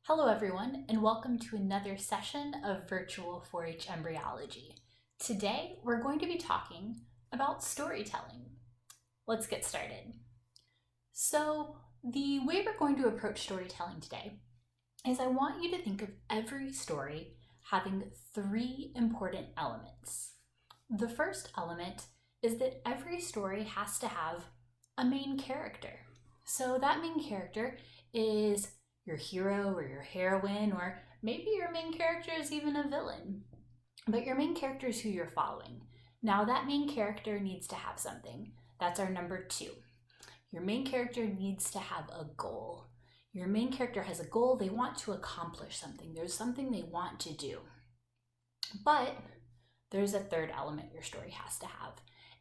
Hello everyone, and welcome to another session of Virtual 4-H Embryology. Today, we're going to be talking about storytelling. Let's get started. So, the way we're going to approach storytelling today is I want you to think of every story having three important elements. The first element is that every story has to have a main character. So that main character is your hero or your heroine, or maybe your main character is even a villain. But your main character is who you're following. Now that main character needs to have something. That's our number 2. Your main character needs to have a goal. Your main character has a goal. They want to accomplish something. There's something they want to do. But there's a third element your story has to have.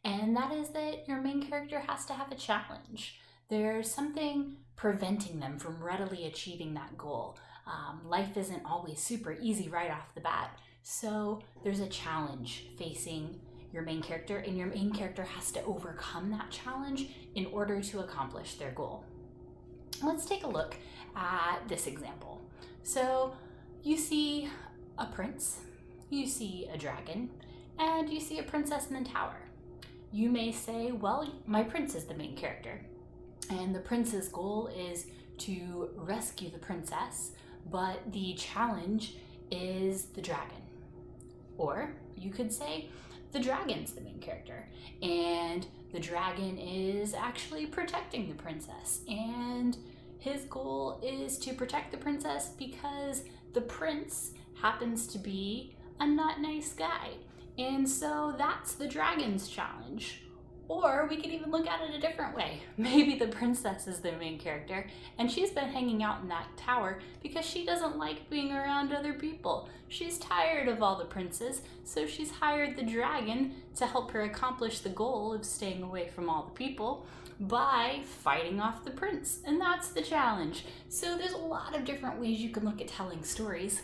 And that is that your main character has to have a challenge. There's something preventing them from readily achieving that goal. Life isn't always super easy right off the bat. So there's a challenge facing your main character, and your main character has to overcome that challenge in order to accomplish their goal. Let's take a look at this example. So you see a prince, you see a dragon, and you see a princess in the tower. You may say, well, my prince is the main character, and the prince's goal is to rescue the princess, but the challenge is the dragon. Or you could say the dragon's the main character, and the dragon is actually protecting the princess, and his goal is to protect the princess because the prince happens to be a not nice guy. And so that's the dragon's challenge. Or we could even look at it a different way. Maybe the princess is the main character, and she's been hanging out in that tower because she doesn't like being around other people. She's tired of all the princes, so she's hired the dragon to help her accomplish the goal of staying away from all the people by fighting off the prince, and that's the challenge. So there's a lot of different ways you can look at telling stories,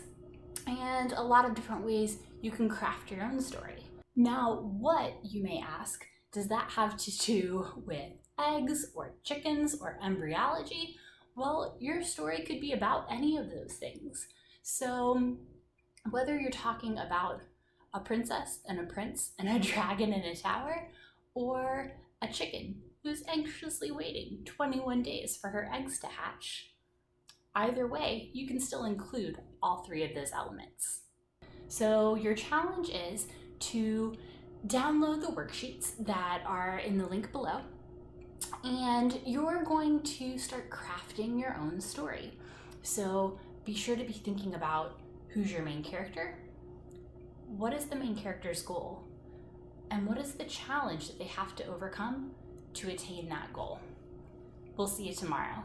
and a lot of different ways you can craft your own story. Now, what, you may ask, does that have to do with eggs or chickens or embryology? Well, your story could be about any of those things. So whether you're talking about a princess and a prince and a dragon in a tower, or a chicken who's anxiously waiting 21 days for her eggs to hatch, either way, you can still include all three of those elements. So your challenge is to download the worksheets that are in the link below, and you're going to start crafting your own story. So be sure to be thinking about who's your main character, what is the main character's goal, and what is the challenge that they have to overcome to attain that goal. We'll see you tomorrow.